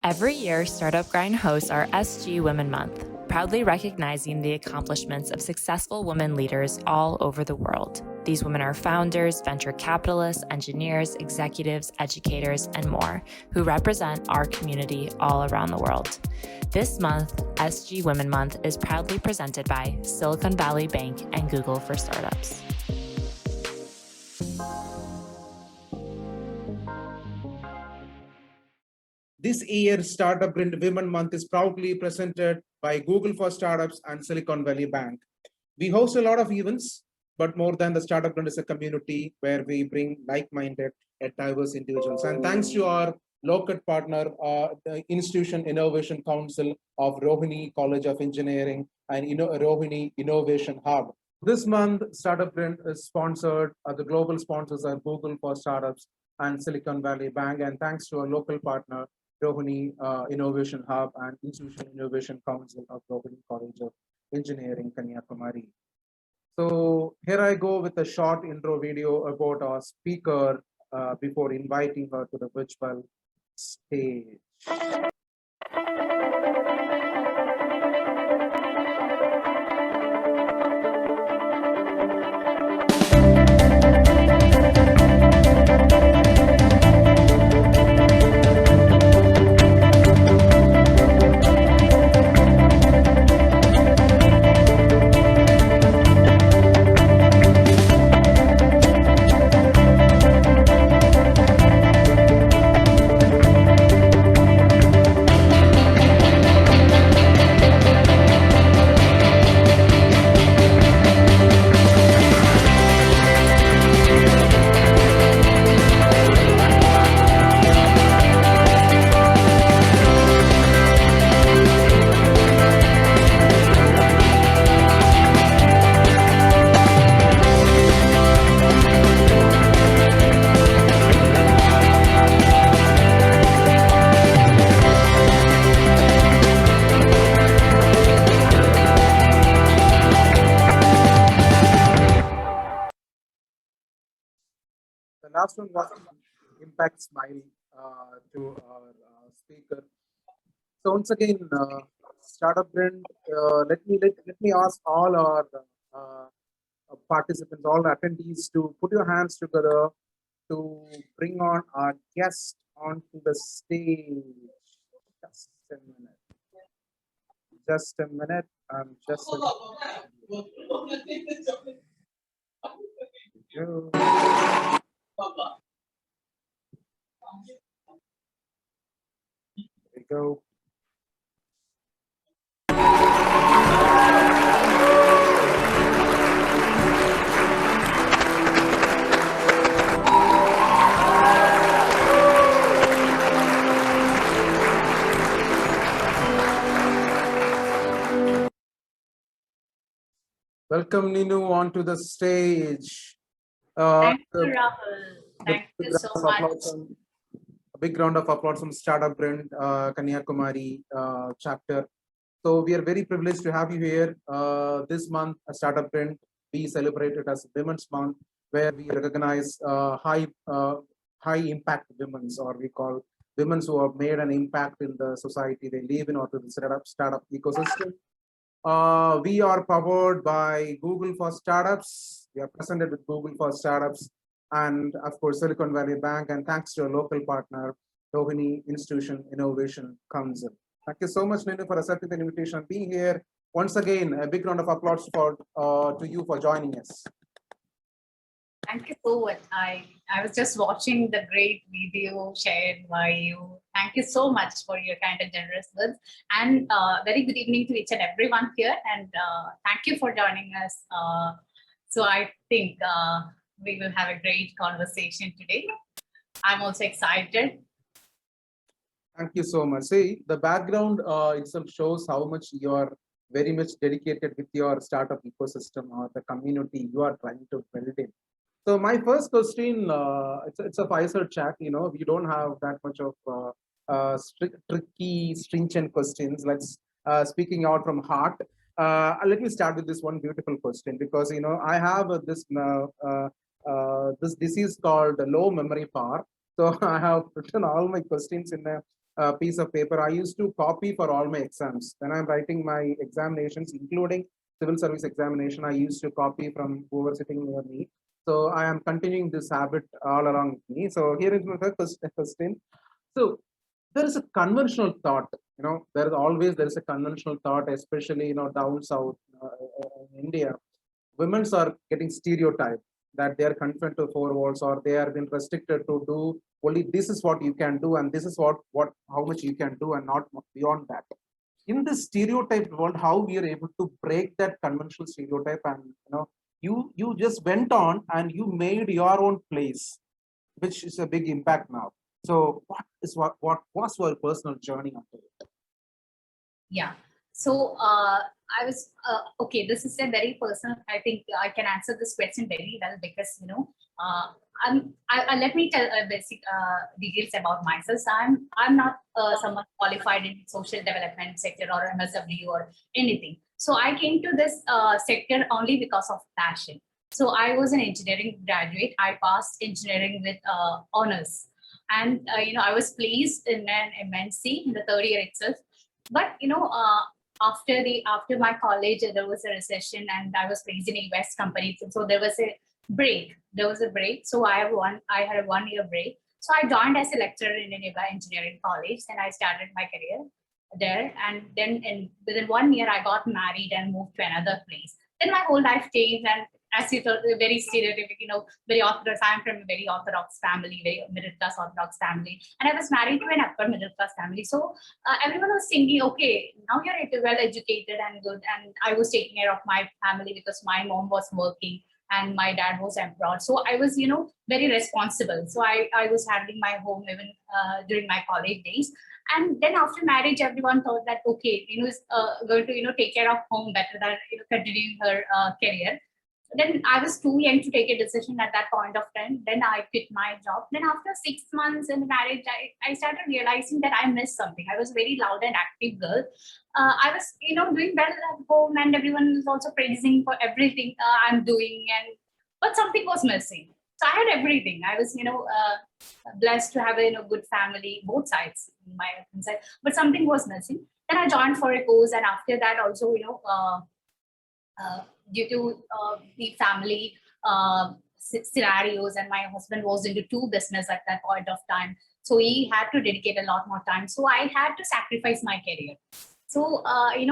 Every year, Startup Grind hosts our SG Women Month, proudly recognizing the accomplishments of successful women leaders all over the world. These women are founders, venture capitalists, engineers, executives, educators, and more, who represent our community all around the world. This month, SG Women Month is proudly presented by Silicon Valley Bank and Google for Startups. This year's Startup Grind Women Month is proudly presented by Google for Startups and Silicon Valley Bank. We host a lot of events, but more than the Startup Grind is a community where we bring like-minded and diverse individuals. And thanks to our local partner, the Institution Innovation Council of Rohini College of Engineering and Rohini Innovation Hub. This month, Startup Grind is sponsored. The global sponsors are Google for Startups and Silicon Valley Bank. And thanks to our local partner, Rohini Innovation Hub and Institution Innovation Council of Rohini College of Engineering, Kanyakumari. So here I go with a short intro video about our speaker before inviting her to the virtual stage. The last one was Impact Smile to our speaker. So once again, Startup Grind. Let me ask all our participants, all attendees, to put your hands together to bring on our guest onto the stage. Just a minute. Just a minute. Just a minute. There we go. Welcome Ninu onto the stage. Thank you, Rahul. Thank you so much. A big round of applause from Startup Grind Kanyakumari chapter. So we are very privileged to have you here. This month, Startup Grind, we celebrate it as Women's Month, where we recognize high impact women, or we call women who have made an impact in the society they live in or to the startup ecosystem. We are powered by Google for Startups. We are presented with Google for Startups and, of course, Silicon Valley Bank. And thanks to a local partner, Rohini Institution Innovation Council. Thank you so much, Ninu, for accepting the invitation and being here. Once again, a big round of applause to you for joining us. Thank you so much. I was just watching the great video shared by you. Thank you so much for your kind and generous words. And very good evening to each and everyone here. And thank you for joining us. So I think we will have a great conversation today. I'm also excited. Thank you so much. See, the background itself shows how much you are very much dedicated with your startup ecosystem or the community you are trying to build in. So my first question, it's a fireside chat. You know, we don't have that much of tricky, stringent questions. Let's speaking out from heart. Let me start with this one beautiful question, because you know I have this this disease called low memory power. So I have written all my questions in a piece of paper. I used to copy for all my exams. When I'm writing my examinations, including civil service examination, I used to copy from who was sitting near me. So I am continuing this habit all along with me. So here is my first question. So there is a conventional thought, there is a conventional thought, especially, down south in India, women are getting stereotyped that they are confined to four walls, or they are been restricted to do only this is what you can do, and this is what how much you can do, and not beyond that. In this stereotyped world, how we are able to break that conventional stereotype, and you just went on and you made your own place, which is a big impact now. So what was your personal journey after it? Yeah. So I was okay. This is a very personal. I think I can answer this question very well because let me tell basic details about myself. So I'm not someone qualified in social development sector or MSW or anything. So I came to this sector only because of passion. So I was an engineering graduate. I passed engineering with honors, and I was placed in an MNC in the third year itself. But after my college, there was a recession, and I was placed in a US company. So there was a break. So I had a 1 year break. So I joined as a lecturer in a nearby engineering college, and I started my career there. And then within 1 year, I got married and moved to another place. Then my whole life changed, and as you thought, very stereotypical, very orthodox. I'm from a very orthodox family, very middle class orthodox family, and I was married to an upper middle class family. So everyone was thinking, okay, now you're well educated and good, and I was taking care of my family because my mom was working and my dad was abroad. So I was, very responsible. So I was handling my home even during my college days. And then after marriage, everyone thought that, okay, is going to, take care of home better than, continuing her career. Then I was too young to take a decision at that point of time. Then I quit my job. Then after 6 months in marriage, I started realizing that I missed something. I was a very loud and active girl. I was, doing well at home, and everyone was also praising for everything I'm doing. But something was missing. So I had everything. I was, blessed to have a good family, both sides, my husband's side. But something was missing. Then I joined for a course, and after that also, due to the family scenarios, and my husband was into two business at that point of time, so he had to dedicate a lot more time, so I had to sacrifice my career. So I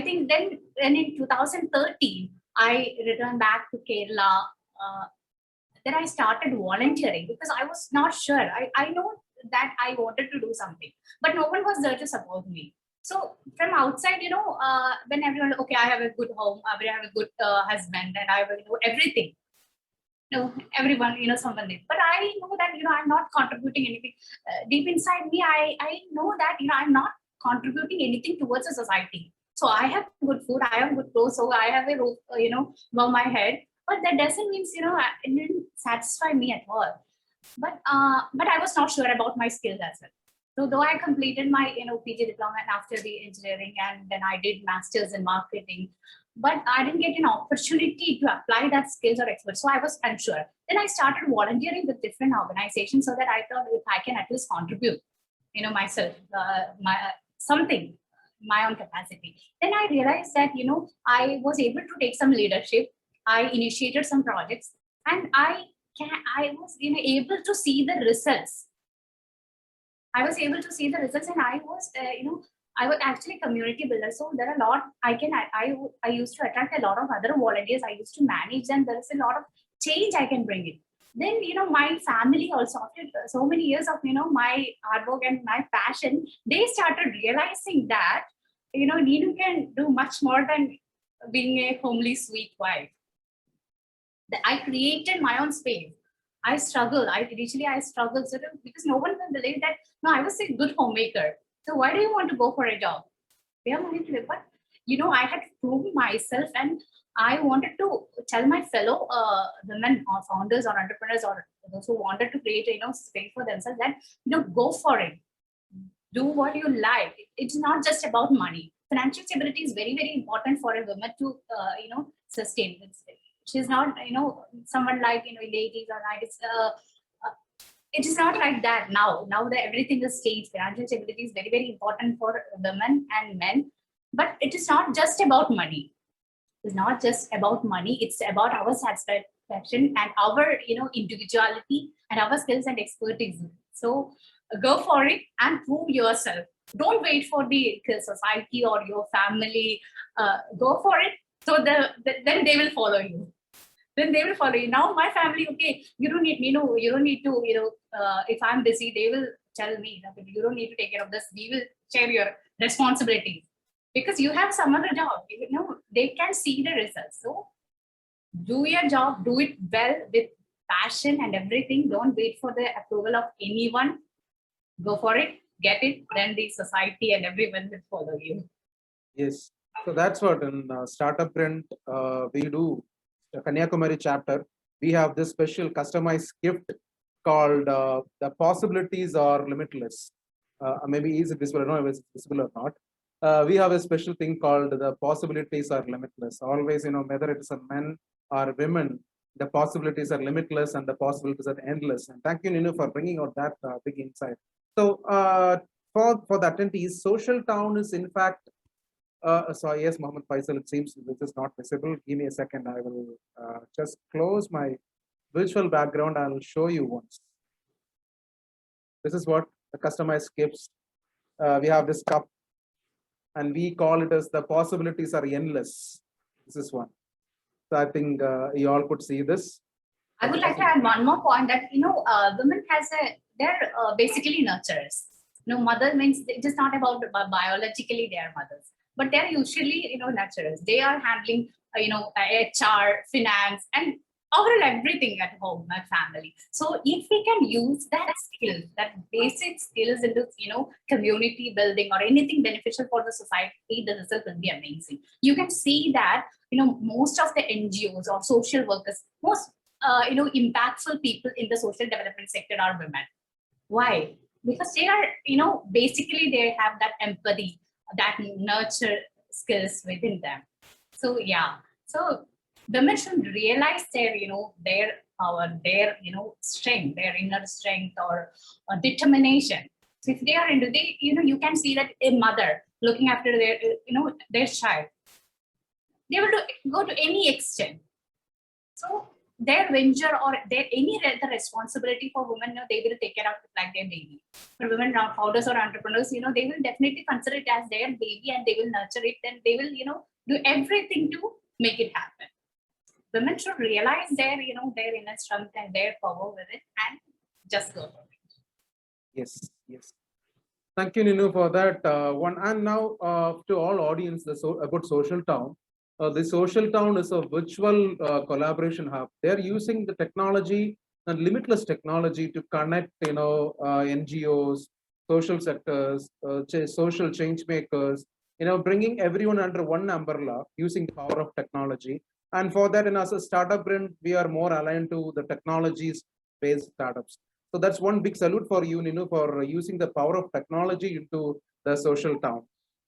think then in 2013 I returned back to Kerala. Then I started volunteering because I was not sure. I know that I wanted to do something, but no one was there to support me. So from outside, when everyone, okay, I have a good home, I have a good husband, and I have everything. Everyone, someone did. But I know that, I'm not contributing anything. Deep inside me, I know that, I'm not contributing anything towards the society. So I have good food, I have good clothes, so I have a roof, above my head. But that doesn't mean, it didn't satisfy me at all. But I was not sure about my skills as well. So though I completed my PG diploma after the engineering, and then I did masters in marketing, but I didn't get an opportunity to apply that skills or expertise. So I was unsure. Then I started volunteering with different organizations, so that I thought if I can at least contribute, myself, something, my own capacity. Then I realized that I was able to take some leadership. I initiated some projects, and I was able to see the results. I was able to see the results, and I was, I was actually a community builder. So there are a lot I used to attract a lot of other volunteers. I used to manage them. There is a lot of change I can bring in. Then, my family also, after so many years of, my hard work and my passion, they started realizing that, Neenu can do much more than being a homely sweet wife. I created my own space. I struggled. Initially I struggled because no one will believe that, no, I was a good homemaker. So why do you want to go for a job? We are money to live. But, I had proven myself, and I wanted to tell my fellow women or founders or entrepreneurs or those who wanted to create a space for themselves that, go for it. Do what you like. It's not just about money. Financial stability is very, very important for a woman to, sustain. She's not, someone like, ladies or 90s. it is not like that now. Now that everything is changed, financial stability is very, very important for women and men. But it is not just about money. It's not just about money. It's about our satisfaction and our, individuality and our skills and expertise. So go for it and prove yourself. Don't wait for the society or your family. Go for it. So then they will follow you. Then they will follow you. Now my family, okay, you don't need, you don't need to, if I'm busy, they will tell me, you don't need to take care of this. We will share your responsibilities because you have some other job. They can see the results. So do your job, do it well with passion and everything. Don't wait for the approval of anyone. Go for it, get it. Then the society and everyone will follow you. Yes. So that's what in Startup Print we do. The Kanyakumari chapter, we have this special customized gift called The Possibilities Are Limitless. Maybe is it visible? I don't know if it's visible or not. We have a special thing called The Possibilities Are Limitless. Always, whether it's a men or women, the possibilities are limitless and the possibilities are endless. And thank you, Ninu, for bringing out that big insight. So for the attendees, Social Town is in fact so yes, Mohammed Faisal, it seems this is not visible. Give me a second. I will just close my virtual background. I will show you once. This is what the customized gifts. We have this cup and we call it as the possibilities are endless. This is one. So I think you all could see this. I would like to add one more point that, women they're basically nurturers. Mother means it is not about biologically they are mothers, but they're usually, nurturers. They are handling, HR, finance, and overall everything at home, at family. So if we can use that skill, that basic skills into, community building or anything beneficial for the society, the result will be amazing. You can see that, most of the NGOs or social workers, most, impactful people in the social development sector are women. Why? Because they are, basically they have that empathy, that nurture skills within them. So yeah, so women should realize their, their power, their, strength, their inner strength or determination. So if they are into the, you can see that a mother looking after their, their child, they will go to any extent. So their venture or the responsibility for women, they will take care of it like their baby. For women founders or entrepreneurs, they will definitely consider it as their baby and they will nurture it and they will, do everything to make it happen. Women should realize their, their inner strength and their power with it and just go for it. Yes, yes. Thank you, Ninu, for that one. And now to all audience, about Social Town. The Social Town is a virtual collaboration hub. They're using the technology and limitless technology to connect, NGOs, social sectors, social change makers, bringing everyone under one umbrella using the power of technology. And for that, as a startup brand, we are more aligned to the technologies-based startups. So that's one big salute for you, Ninu, for using the power of technology into the Social Town.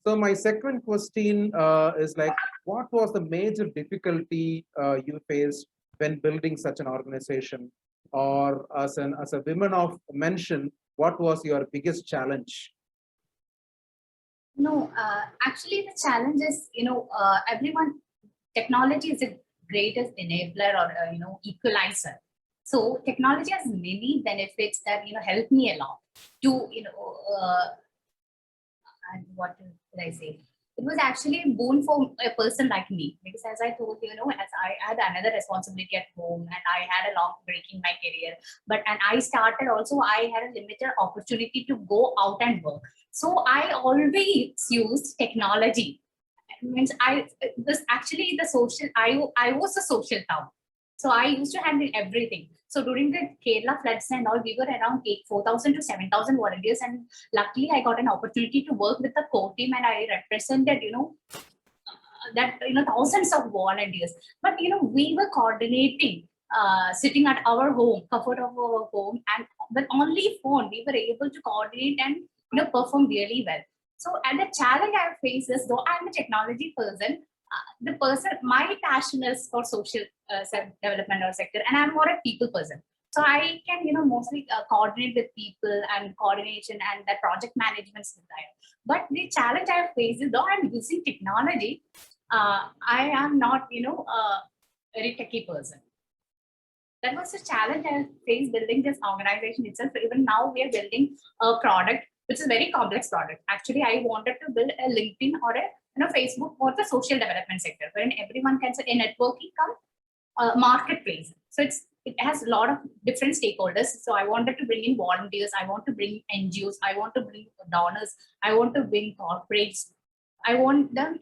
So my second question is like, what was the major difficulty you faced when building such an organization? Or as a woman of mention, what was your biggest challenge? No, actually the challenge is, technology is the greatest enabler or, equalizer. So technology has many benefits that, help me a lot to, and what did I say? It was actually a boon for a person like me because as I told you, as I had another responsibility at home and I had a long break in my career, and I started also, I had a limited opportunity to go out and work. So I always used technology. It means I was a social town. So I used to handle everything. So during the Kerala floods and all, we were around 4,000 to 7,000 volunteers. And luckily I got an opportunity to work with the core team and I represented, thousands of volunteers. But, we were coordinating, sitting at our home, comfort of our home, and with only phone, we were able to coordinate and, perform really well. So, and the challenge I face is, though I'm a technology person, my passion is for social development or sector, and I'm more a people person. So I can, mostly coordinate with people and coordination and that project management style. But the challenge I face is though I'm using technology, I am not, a very techie person. That was a challenge I faced building this organization itself. Even now we are building a product, which is a very complex product. Actually, I wanted to build a LinkedIn or a Facebook for the social development sector, wherein everyone can say a networking come marketplace. So it has a lot of different stakeholders. So I wanted to bring in volunteers. I want to bring NGOs. I want to bring donors. I want to bring corporates. I want them,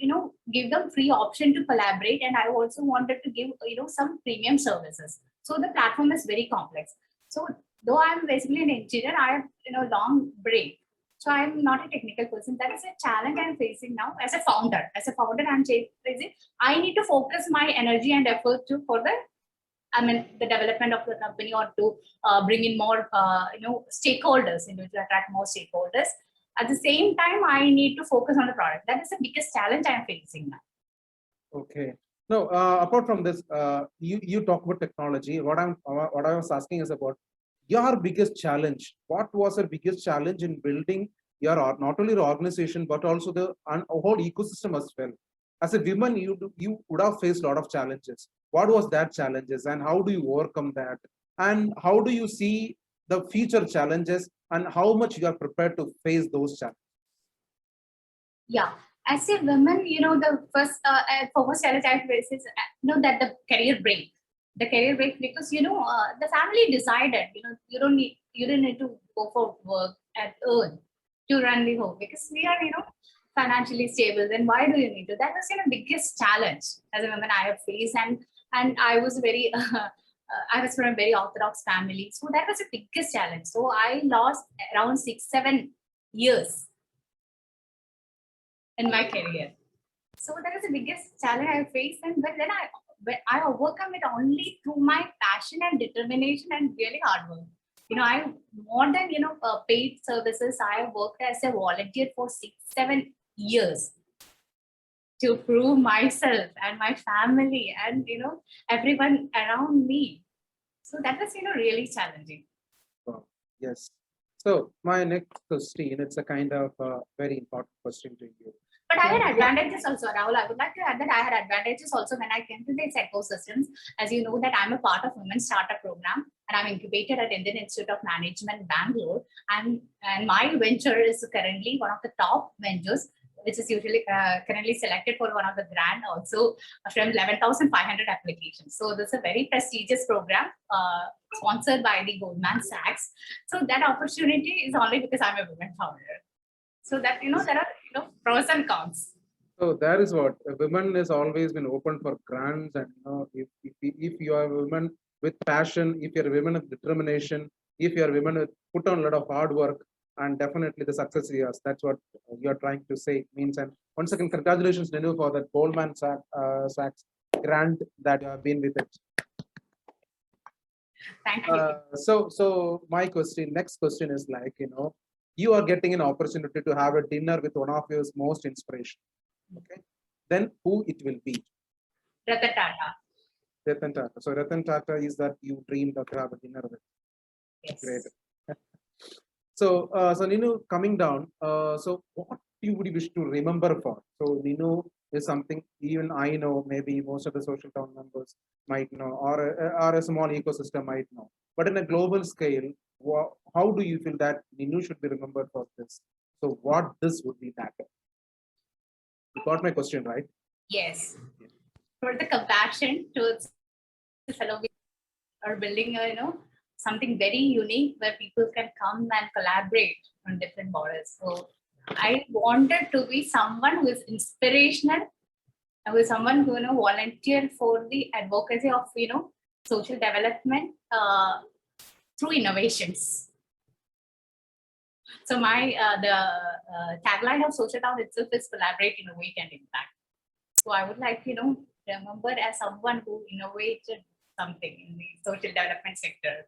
give them free option to collaborate. And I also wanted to give, some premium services. So the platform is very complex. So though I'm basically an engineer, I have, long brain. So I'm not a technical person. That is a challenge I'm facing now as a founder. As a founder, I'm facing. I need to focus my energy and effort for the development of the company, or to bring in more, stakeholders, to attract more stakeholders. At the same time, I need to focus on the product. That is the biggest challenge I'm facing now. Okay. No, apart from this, you talk about technology. What I was asking is about your biggest challenge. What was your biggest challenge in building your not only your organization but also the whole ecosystem as well? As a woman, you would have faced a lot of challenges. What was that challenges, and how do you overcome that? And how do you see the future challenges, and how much you are prepared to face those challenges? Yeah, as a woman, the foremost challenge I face is, that the career break. The career break, because the family decided, you don't need to go for work and earn to run the home, because we are, financially stable. Then why do you need to? That was, biggest challenge as a woman I have faced, and I was very. I was from a very orthodox family, so that was the biggest challenge. So I lost around 6-7 years in my career. So that was the biggest challenge I faced, but then I overcome it only through my passion and determination and really hard work. I more than paid services. I worked as a volunteer for 6-7 years to prove myself and my family and everyone around me. So that was really challenging. Wow. Yes. So my next question, it's a kind of very important question to you. But I had advantages also, Rahul. I would like to add that I had advantages also when I came to these ecosystems. As you know, that I'm a part of Women Startup Program, and I'm incubated at Indian Institute of Management, Bangalore. And my venture is currently one of the top ventures, which is usually currently selected for one of the grant also from 11,500 applications. So this is a very prestigious program sponsored by the Goldman Sachs. So that opportunity is only because I'm a woman founder. So that, there are, pros and cons. So that is what a woman has always been open for grants, and if you are a woman with passion, if you're a woman with determination, if you're a woman with put on a lot of hard work, and definitely the success is yours. That's what you're trying to say means. And once again, congratulations, Ninu, for that Goldman Sachs grant that you have been with it. Thank you. So my next question is like, you are getting an opportunity to have a dinner with one of your most inspiration. Okay, then who it will be? Ratan Tata. Ratan Tata. So Ratan Tata is that you dreamed of to have a dinner with. Yes. Great. So Ninu, coming down. So what would you wish to remember for? So Ninu is something even I know. Maybe most of the social town members might know, or a small ecosystem might know. But in a global scale, how do you feel that Ninu should be remembered for this? So what this would be that? You got my question, right? Yes. For the compassion towards the fellow or building something very unique where people can come and collaborate on different borders. So I wanted to be someone who is inspirational, who is someone who volunteer for the advocacy of social development through innovations. So my the tagline of Social Town itself is collaborate, innovate, and impact. So I would like remember as someone who innovated something in the social development sector,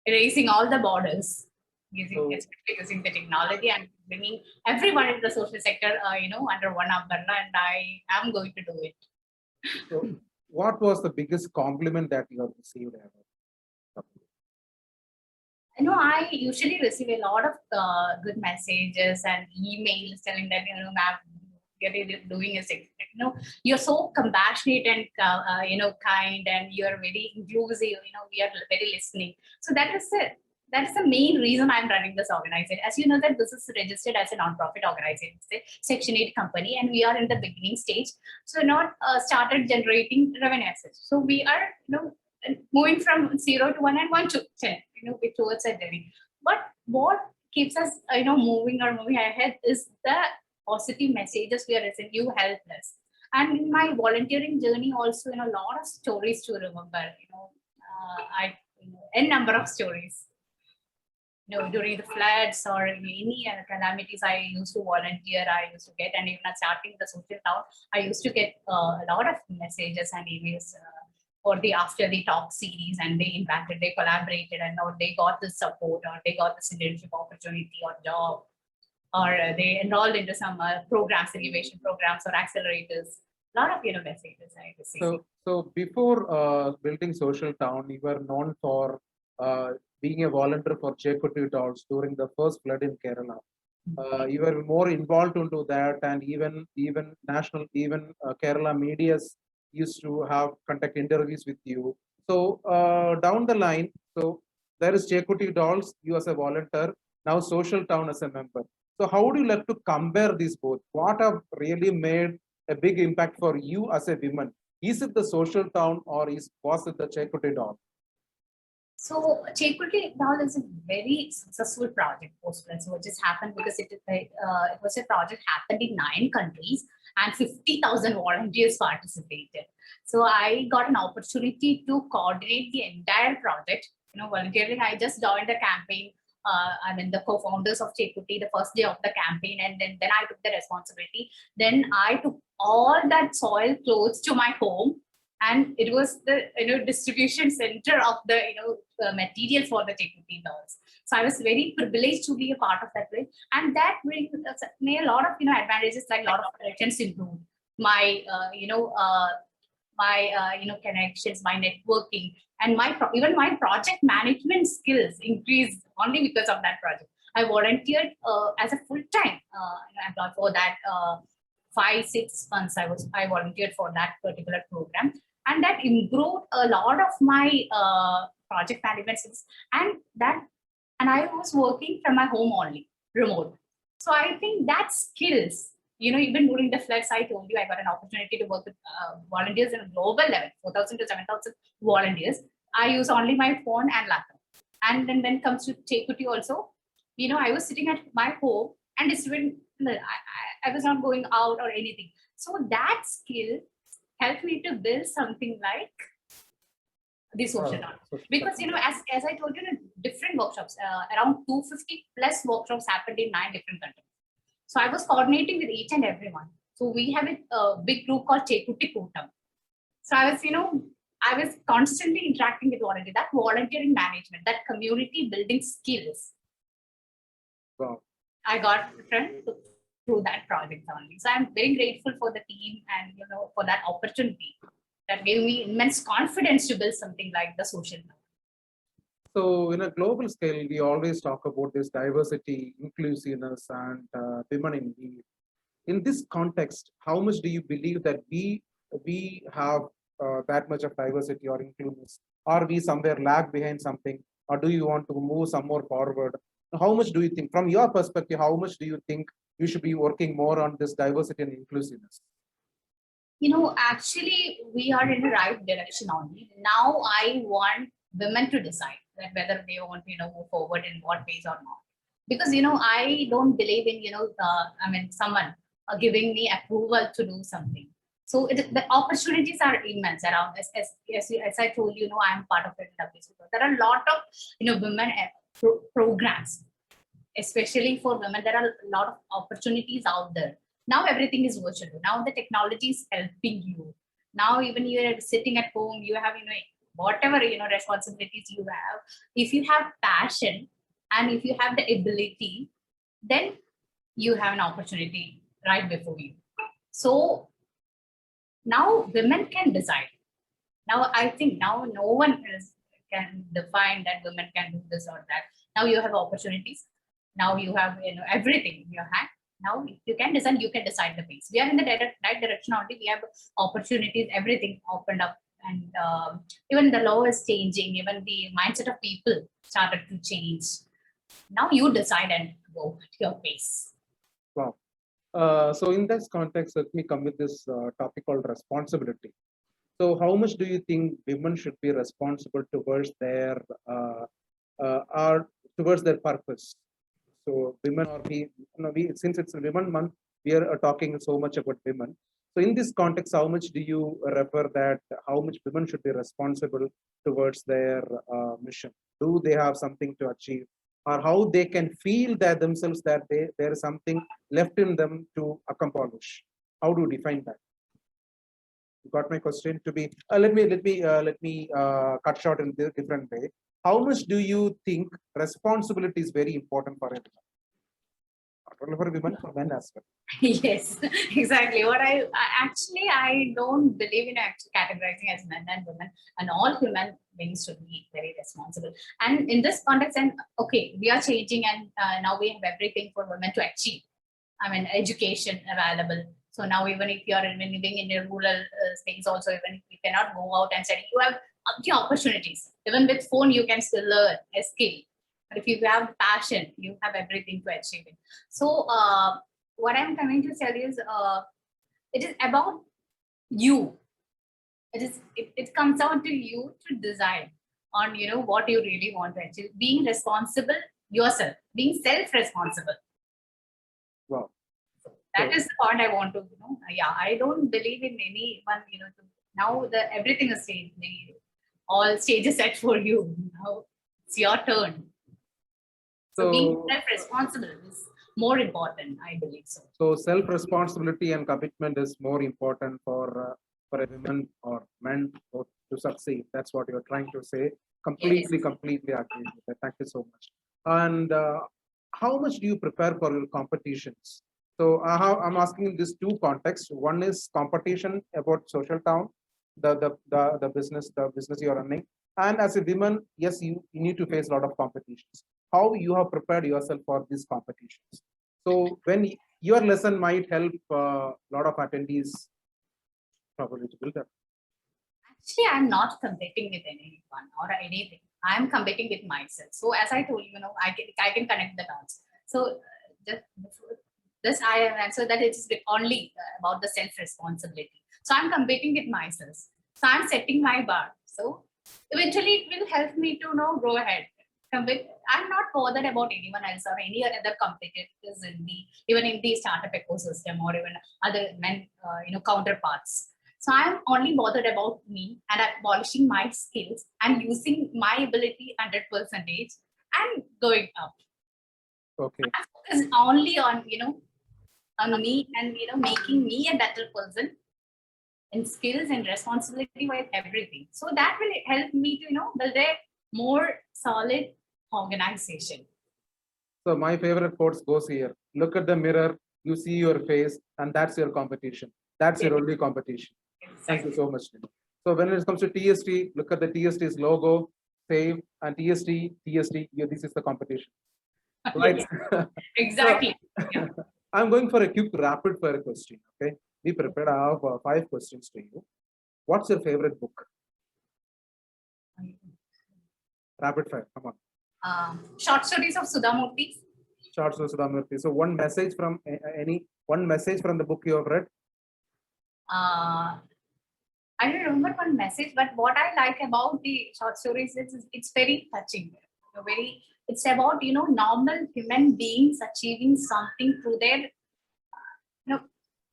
erasing all the borders, using the technology and bringing everyone in the social sector, under one umbrella, and I am going to do it. So, what was the biggest compliment that you have received ever? I usually receive a lot of good messages and emails telling that, ma'am, you're doing is, you're so compassionate and, kind, and you're very inclusive, we are very listening. So that is it. That is the main reason I'm running this organization. As you know, that this is registered as a non-profit organization, it's a Section 8 company, and we are in the beginning stage. So not started generating revenue assets. So we are, moving from 0 to 1 and 1 to 10, towards that journey. But what keeps us, moving ahead is the positive messages we are receiving. You help us. And in my volunteering journey, also, a lot of stories to remember. A number of stories. During the floods or any calamities, I used to volunteer. I used to get, and even starting the social town, I used to get a lot of messages and emails for the after the talk series, and they collaborated, and or they got this support, or they got this internship opportunity or job, or they enrolled into some programs, innovation programs or accelerators. A lot of messages I received. So before building Social Town, you were known for being a volunteer for Jekuti Dolls during the first flood in Kerala. You were more involved into that, and even national, Kerala medias used to have conduct interviews with you. So down the line, so there is Jekuti Dolls, you as a volunteer, now Social Town as a member. So how would you like to compare these both? What have really made a big impact for you as a woman? Is it the Social Town, or was it the Jekuti Doll? So Jekuti Doll is a very successful project, which has happened because it was a project happened in 9 countries and 50,000 volunteers participated. So I got an opportunity to coordinate the entire project. Voluntarily, I just joined the campaign. The co-founders of Jekuti, the first day of the campaign, and then I took the responsibility. Then I took all that soil clothes to my home, and it was the distribution center of the material for the Jekuti dolls. So I was very privileged to be a part of that place, and that made a lot of advantages, like a lot of connections improved. My connections, my networking, and even my project management skills increased only because of that project. I volunteered as a full-time employee for that 5-6 months. I volunteered for that particular program, and that improved a lot of my project management skills. And I was working from my home only, remote. So I think that skills, even during the floods, I told you I got an opportunity to work with volunteers in a global level, 4,000 to 7,000 volunteers. I use only my phone and laptop. And then when it comes to Jekuti also, I was sitting at my home and distributing. I was not going out or anything. So that skill helped me to build something like the Social Town. Because as I told you, different workshops, around 250 plus workshops happened in 9 different countries. So I was coordinating with each and every one. So we have a big group called Jekuti Kootam. So I was constantly interacting with volunteers. That volunteering management, that community building skills. Wow. I got through that project only. So I'm very grateful for the team and for that opportunity that gave me immense confidence to build something like the Social Town. So in a global scale, we always talk about this diversity, inclusiveness, and women in need. In this context, how much do you believe that we have that much of diversity or inclusiveness? Are we somewhere lag behind something, or do you want to move some more forward? How much do you think, from your perspective, how much do you think you should be working more on this diversity and inclusiveness? Actually, we are in the right direction only. Now I want women to decide that whether they want to move forward in what ways or not. Because I don't believe in someone giving me approval to do something. So the opportunities are immense around. As I told you, I'm part of the WC. There are a lot of women programs, especially for women. There are a lot of opportunities out there. Now everything is virtual. Now the technology is helping you. Now even you're sitting at home, you have whatever responsibilities you have. If you have passion and if you have the ability, then you have an opportunity right before you. So now women can decide. Now I think now no one can define that women can do this or that. Now you have opportunities. Now you have everything in your hand. Now you can design, you can decide the pace. We are in the right direction only. We have opportunities, everything opened up, and even the law is changing. Even the mindset of people started to change. Now you decide and go at your pace. Wow. So in this context, let me come with this topic called responsibility. So how much do you think women should be responsible towards their towards their purpose? So women or since it's a Women Month, we are talking so much about women. So in this context, how much do you refer that how much women should be responsible towards their mission? Do they have something to achieve, or how they can feel that themselves that there is something left in them to accomplish? How do you define that? You got my question to be. Let me cut short in a different way. How much do you think responsibility is very important for everyone? Not only for women, for men as well. Yes, exactly. What I don't believe in actually categorizing as men and women, and all human beings should be very responsible. And in this context, and okay, we are changing, and now we have everything for women to achieve. I mean, education available. So now, even if you are living in a rural space, also even if you cannot go out and study, you have the opportunities. Even with phone, you can still learn a skill. But if you have passion, you have everything to achieve it. So what I'm coming to tell you is it is about you. It comes down to you to decide on what you really want to achieve. Being responsible yourself, being self-responsible. Wow. That is the point I want to, yeah, I don't believe in anyone, now everything is changed. All stages set for you. Now it's your turn. So being self-responsible is more important, I believe so. So self-responsibility and commitment is more important for a woman or men to succeed. That's what you're trying to say. Completely agree with that. Thank you so much. And how much do you prepare for your competitions? So I'm asking in these two contexts. One is competition about Social Town, the business you're running, and as a woman, yes, you need to face a lot of competitions. How you have prepared yourself for these competitions? So when your lesson might help a lot of attendees probably to build up. Actually, I'm not competing with anyone or anything. I'm competing with myself. So as I told you, I can connect the dots. So this I answer that it's only about the self-responsibility. So I'm competing with myself. So I'm setting my bar. So eventually it will help me to go ahead. I'm not bothered about anyone else or any other competitors even in the startup ecosystem or even other men, counterparts. So I'm only bothered about me and I'm polishing my skills and using my ability 100% and going up. Okay. I focus only on on me and making me a better person in skills and responsibility with everything. So that will help me to build a more solid organization. So my favorite quotes goes here. Look at the mirror, you see your face, and that's your competition. That's your only competition. Exactly. Thank you so much. So when it comes to TST, look at the TST's logo, save, and TST, this is the competition. Right? Exactly. So, yeah. I'm going for a quick rapid fire question. Okay, be prepared. I have 5 questions to you. What's your favorite book? Rapid fire. Come on. Short stories of Sudha Murthy. Short stories of Sudha Murthy. So one message from one message from the book you have read. I don't remember one message, but what I like about the short stories is it's very touching. It's about normal human beings achieving something through their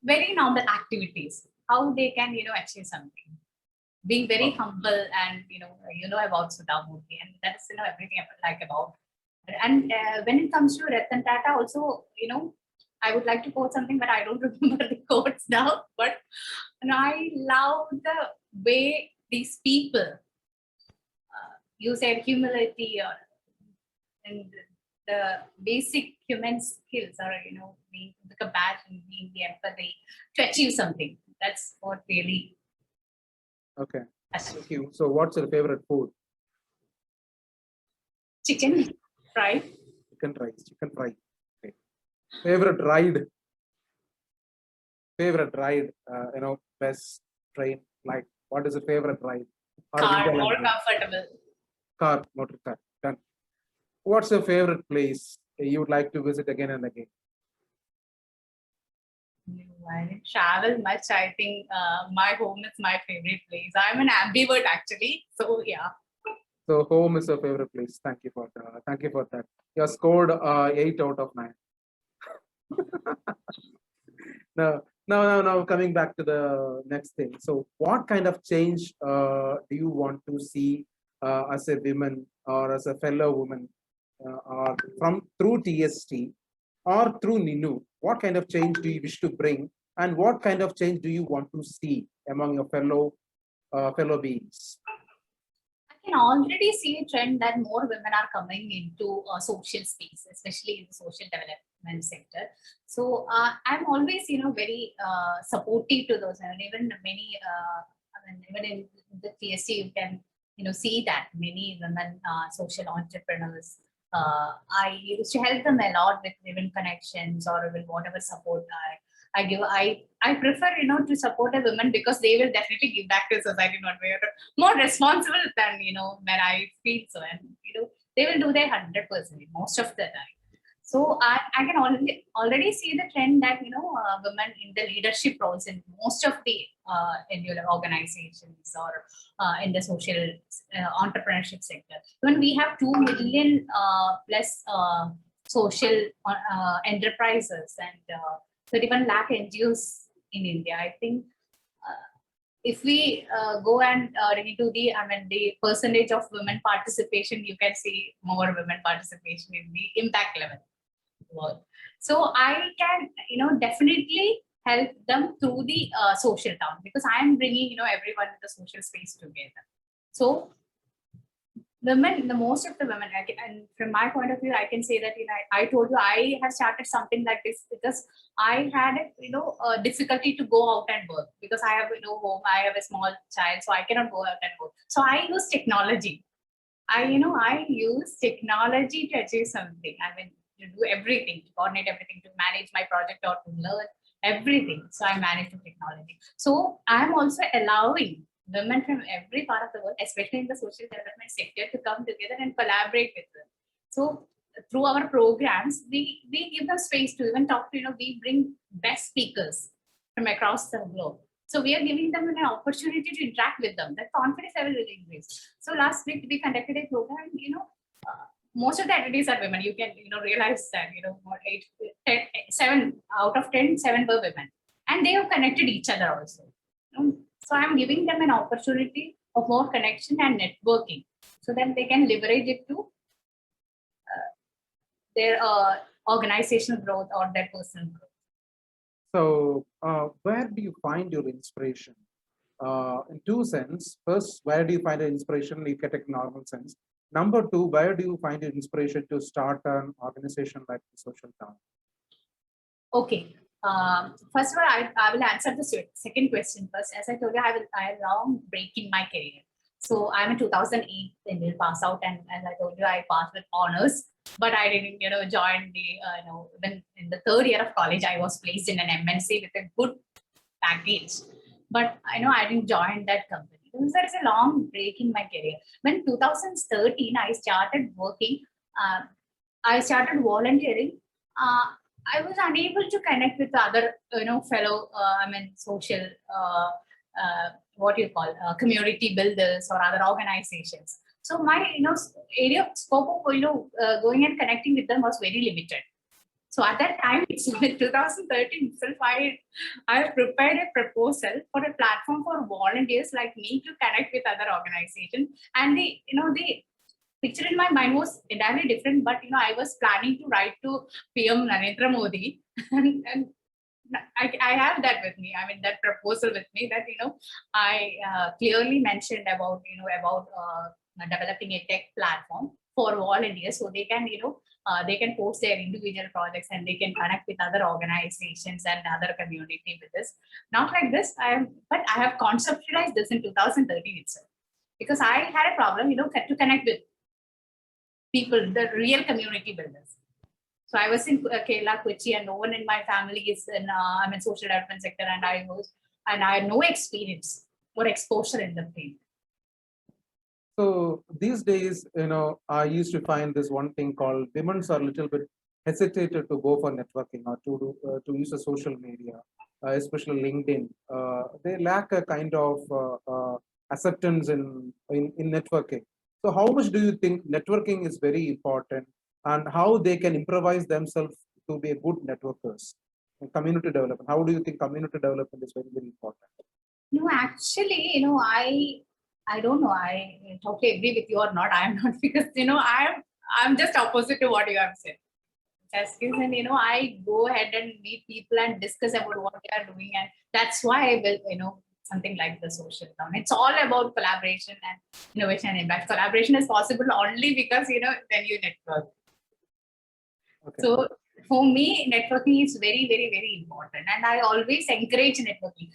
very normal activities. How they can achieve something, being very humble, and about Sudha Murthy, and that's everything I like about. And when it comes to Ratan Tata, also I would like to quote something, but I don't remember the quotes now. But I love the way these people use their humility and the basic human skills are, being the compassion, being the empathy to achieve something. That's what really. Okay. Thank you. So, what's your favorite food? Chicken. Fry. Chicken rice, chicken fry. Okay. Favorite ride? Favorite ride, best train, like what is a favorite ride? Or Car, India more language? comfortable. Car, motor car. Done. What's your favorite place you would like to visit again and again? I didn't travel much. I think my home is my favorite place. I'm an ambivert actually. So yeah. So home is your favorite place. Thank you for that. You have scored 8 out of 9. Now, coming back to the next thing. So, what kind of change do you want to see as a woman or as a fellow woman, or from through TST or through NINU? What kind of change do you wish to bring, and what kind of change do you want to see among your fellow beings? I can already see a trend that more women are coming into social space, especially in the social development sector. So I'm always, very supportive to those, and even many, even in the TSC, you can, see that many women social entrepreneurs. I used to help them a lot with even connections or even whatever support I give. I prefer, to support a woman because they will definitely give back to society, not way more responsible than when I feel so, and they will do their 100% most of the time. So I can already see the trend that women in the leadership roles in most of the organizations or in the social entrepreneurship sector. When we have 2 million plus social enterprises and 31 lakh NGOs in India, I think if we go and redo the percentage of women participation, you can see more women participation in the impact level work. So I can, definitely help them through the social town because I am bringing, everyone in the social space together. So women, the most of the women, and from my point of view, I can say that I told you I have started something like this because I had a difficulty to go out and work because I have home, I have a small child, so I cannot go out and work. So I use technology. I use technology to achieve something. I mean, to do everything, to coordinate everything, to manage my project or to learn everything. So I manage the technology. So I'm also allowing women from every part of the world, especially in the social development sector, to come together and collaborate with them. So through our programs, we give them space to even talk to, we bring best speakers from across the globe. So we are giving them an opportunity to interact with them. That confidence level will increase. So last week we conducted a program, most of the attendees are women. You can, realize that, 7 out of 10, 7 were women. And they have connected each other also. So I'm giving them an opportunity of more connection and networking so that they can leverage it to their organizational growth or their personal growth. So, where do you find your inspiration? In two sense. First, where do you find your inspiration? You get a normal sense. Number two, where do you find your inspiration to start an organization like the Social Town? Okay. First of all, I will answer the second question first. As I told you, I have long break in my career. So I'm in 2008 Indian pass out, and as I told you, I passed with honors, but I didn't, join the, when in the 3rd year of college, I was placed in an MNC with a good package, but I didn't join that company. Because there is a long break in my career. When 2013, I started working, I started volunteering. I was unable to connect with other, fellow, social, what you call, community builders or other organizations. So my, area of scope of, going and connecting with them was very limited. So at that time, it's in 2013 itself, I prepared a proposal for a platform for volunteers like me to connect with other organizations. And the picture in my mind was entirely different, but I was planning to write to PM Narendra Modi, and I have that with me. I mean, that proposal with me that I clearly mentioned about about developing a tech platform for volunteers so they can they can post their individual projects and they can connect with other organizations and other community with this. Not like this, but I have conceptualized this in 2013 itself because I had a problem, to connect with people, the real community builders. So I was in Kerala, Kochi, and no one in my family is in I'm in social development sector, and I had no experience or exposure in the field. So these days, I used to find this one thing called women's are a little bit hesitated to go for networking or to use a social media, especially LinkedIn. They lack a kind of acceptance in networking. So how much do you think networking is very important, and how they can improvise themselves to be a good networkers? And community development. How do you think community development is very, very important? No, actually, I don't know. I totally agree with you or not. I am not, because I'm just opposite to what you have said. Just and I go ahead and meet people and discuss about what they are doing, and that's why I will something like the social town. It's all about collaboration and innovation and impact. Collaboration is possible only because then you network. Okay. So for me, networking is very, very, very important, and I always encourage networking.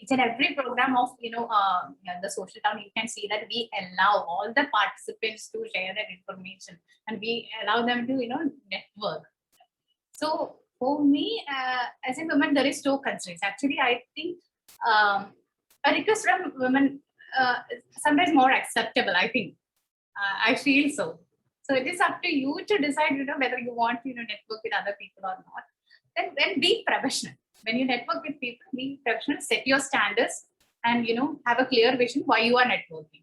Each and every program of the social town, you can see that we allow all the participants to share their information, and we allow them to network. So for me, as a woman, there is no constraints. Actually, I think a request from women sometimes more acceptable. I think I feel so. So it is up to you to decide, whether you want to, network with other people or not. Then be professional. When you network with people, be professional, set your standards, and, have a clear vision why you are networking.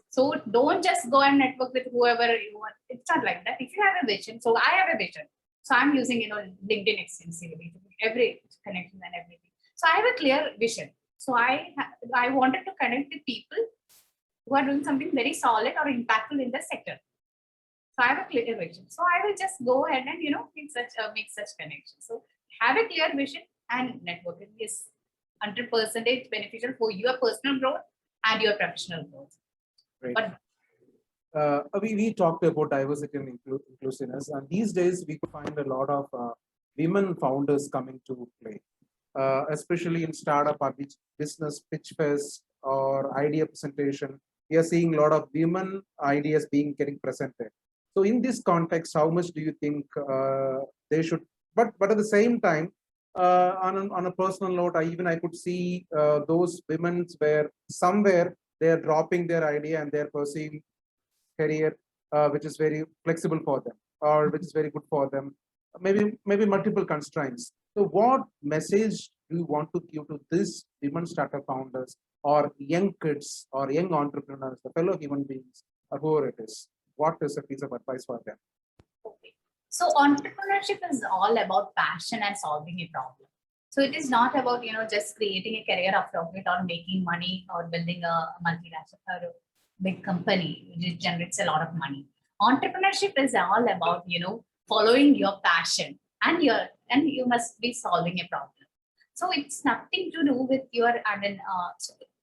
So don't just go and network with whoever you want. It's not like that. If you have a vision, so I have a vision. So I'm using, LinkedIn extensively, every connection and everything. So I have a clear vision. So I wanted to connect with people who are doing something very solid or impactful in the sector. So I have a clear vision. So I will just go ahead and make such connections. So have a clear vision, and networking is 100% beneficial for your personal growth and your professional growth. Great. But we talked about diversity and inclusiveness, and these days we find a lot of women founders coming to play, especially in startup or business pitch fest or idea presentation. We are seeing a lot of women ideas getting presented. So in this context, how much do you think they should? But at the same time, on a personal note, I could see those women where somewhere they are dropping their idea and they are pursuing career which is very flexible for them, or which is very good for them. Maybe multiple constraints. So what message do you want to give to these women startup founders or young kids or young entrepreneurs, the fellow human beings, or whoever it is? What is a piece of advice for them? okay. So entrepreneurship is all about passion and solving a problem. So it is not about just creating a career after it or making money or building a multinational or a big company which generates a lot of money. Entrepreneurship is all about following your passion, and you must be solving a problem. So it's nothing to do with your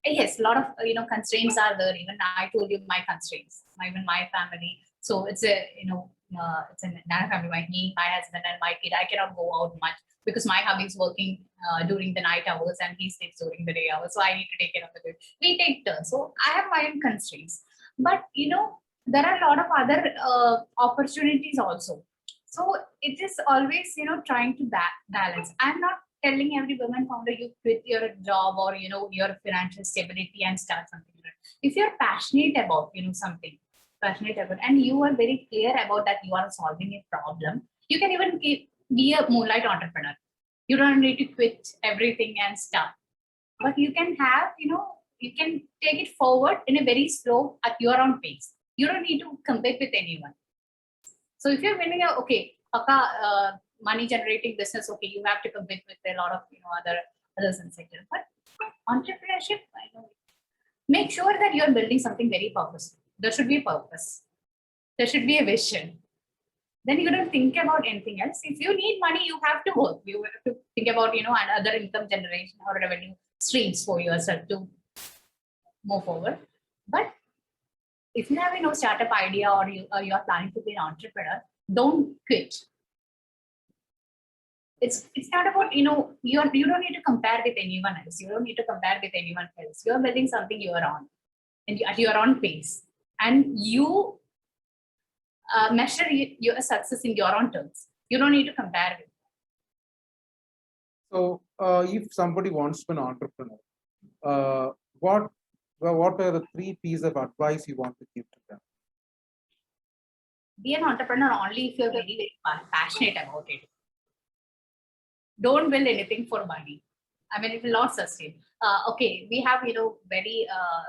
yes, a lot of constraints are there. Even I told you my constraints, even my family. So it's a it's a family. My husband, and my kid. I cannot go out much because my hubby is working during the night hours and he sleeps during the day hours. So I need to take care of the kid. We take turns. So I have my own constraints, but there are a lot of other opportunities also. So it is always trying to balance. I'm not telling every woman founder you quit your job or your financial stability and start something. If you're passionate about something, and you are very clear about that you are solving a problem, you can even be a moonlight entrepreneur. You don't need to quit everything and start, but you can have you can take it forward in a very slow at your own pace. You don't need to compete with anyone. So if you're winning money generating business, okay, you have to compete with a lot of others in sector. But entrepreneurship, make sure that you're building something very purposeful. There should be a purpose. There should be a vision. Then you don't think about anything else. If you need money, you have to work. You have to think about another income generation or revenue streams for yourself to move forward. But if you have startup idea or you are planning to be an entrepreneur, don't quit. It's not about you don't need to compare with anyone else. You don't need to compare with anyone else. You're building something your own and at your own pace, and you measure your success in your own terms. You don't need to compare with. So, if somebody wants to be an entrepreneur, what are the 3 pieces of advice you want to give to them? Be an entrepreneur only if you're very, very passionate about it. Don't build anything for money. I mean, it will not sustain. Okay, we have, very,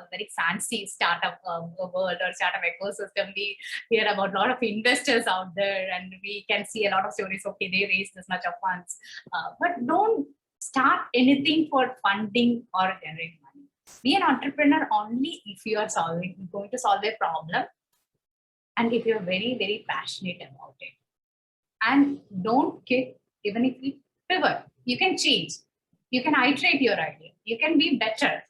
very fancy startup world or startup ecosystem. We hear about a lot of investors out there, and we can see a lot of stories. Okay, they raised this much of funds, but don't start anything for funding or generate money. Be an entrepreneur only if you are going to solve a problem, and if you're very, very passionate about it. And don't quit even if you pivot. You can change. You can iterate your idea. You can be better.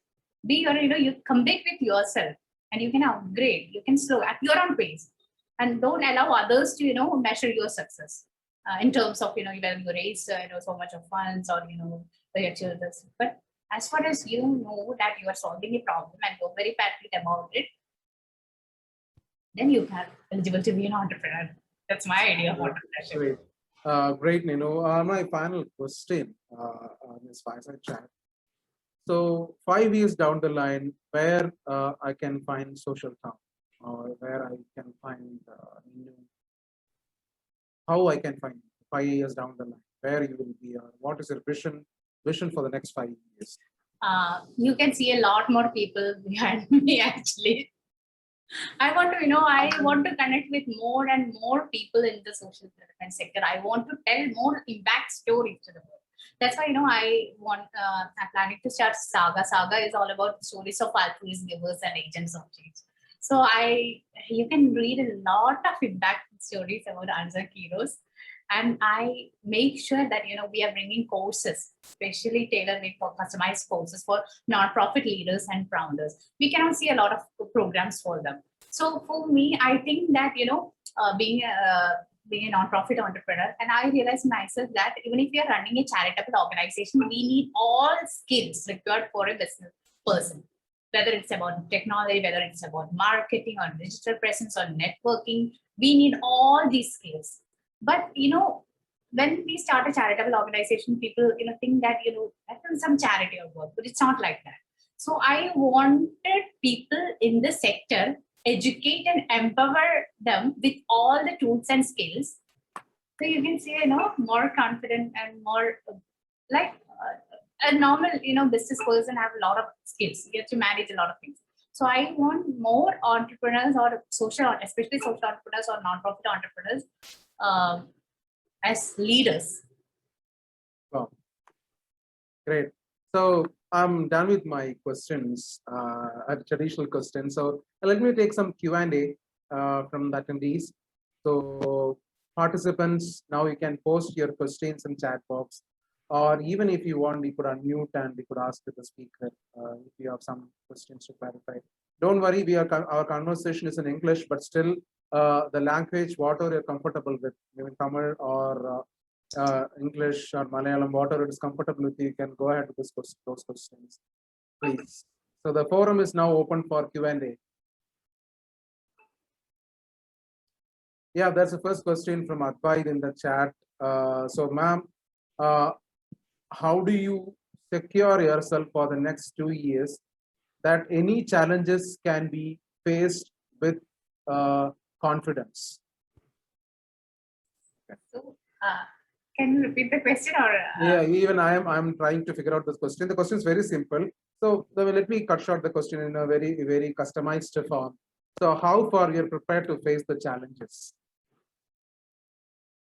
You come back with yourself, and you can upgrade. You can slow at your own pace, and don't allow others to measure your success in terms of whether you raise so much of funds or you achieve this. But as far as you know that you are solving a problem and you're very passionate about it, then you are eligible to be an entrepreneur. That's my idea of entrepreneurship. Great. Great, Nino. My final question on this fireside chat. So 5 years down the line, where I can find Social Town, or where I can find how I can find 5 years down the line, where you will be, or what is your vision for the next 5 years? You can see a lot more people behind me actually. I want to connect with more and more people in the social development sector. I want to tell more impact stories to the world. That's why I'm planning to start Saga. Saga is all about stories of altruist givers and agents of change. So you can read a lot of impact stories about unsung heroes. And I make sure that we are bringing courses, especially tailor-made for customized courses for nonprofit leaders and founders. We cannot see a lot of programs for them. So for me, I think that being a nonprofit entrepreneur, and I realize myself that even if we are running a charitable organization, we need all skills required for a business person. Whether it's about technology, whether it's about marketing or digital presence or networking, we need all these skills. But when we start a charitable organization, people think that that is some charity or work, but it's not like that. So I wanted people in the sector educate and empower them with all the tools and skills, so you can see more confident and more like a normal business person have a lot of skills. You have to manage a lot of things. So I want more entrepreneurs or especially social entrepreneurs or non-profit entrepreneurs as leaders. Wow. Great. So I'm done with my questions, traditional questions. So let me take some Q&A from the attendees. So participants, now you can post your questions in chat box, or even if you want, we could unmute and we could ask to the speaker if you have some questions to clarify. Don't worry, our conversation is in English, but still the language, whatever you're comfortable with, even Tamil or English or Malayalam, whatever it is comfortable with, you can go ahead with those questions, please. So the forum is now open for Q&A. Yeah, that's the first question from Advaid in the chat. So ma'am, how do you secure yourself for the next 2 years that any challenges can be faced with confidence? Okay. So, can you repeat the question, or? Yeah, even I'm trying to figure out this question. The question is very simple. So let me cut short the question in a very, very customized form. So how far you're prepared to face the challenges?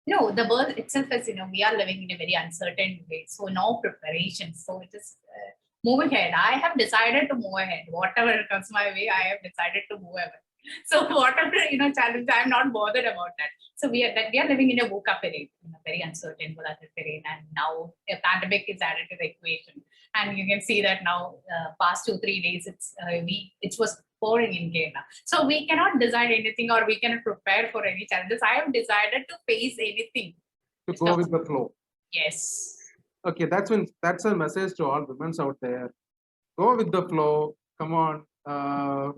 No, the world itself is, we are living in a very uncertain way. So no preparation. So it is move ahead. I have decided to move ahead. Whatever comes my way, I have decided to move ahead. So whatever challenge, I'm not bothered about that. So we are living in a VUCA period, very uncertain volatile period, and now a pandemic is added to the equation. And you can see that now, past 2-3 days, it was pouring in Kerala. So we cannot decide anything, or we cannot prepare for any challenges. I have decided to face anything. To go with the flow. Yes. Okay, that's a message to all women out there. Go with the flow. Come on,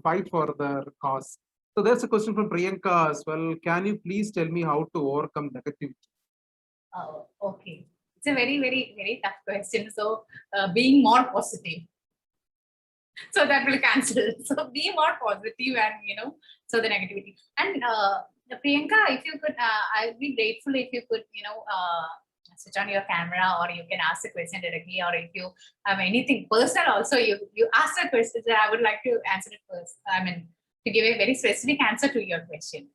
fight for the cause. So there's a question from Priyanka as well. Can you please tell me how to overcome negativity? Oh, okay. It's a very, very, very tough question. So being more positive. So that will cancel. So be more positive and, so the negativity. And Priyanka, if you could, I'd be grateful if you could, switch on your camera, or you can ask the question directly, or if you have anything personal also, you ask the question. I would like to answer it first. I mean, to give a very specific answer to your question.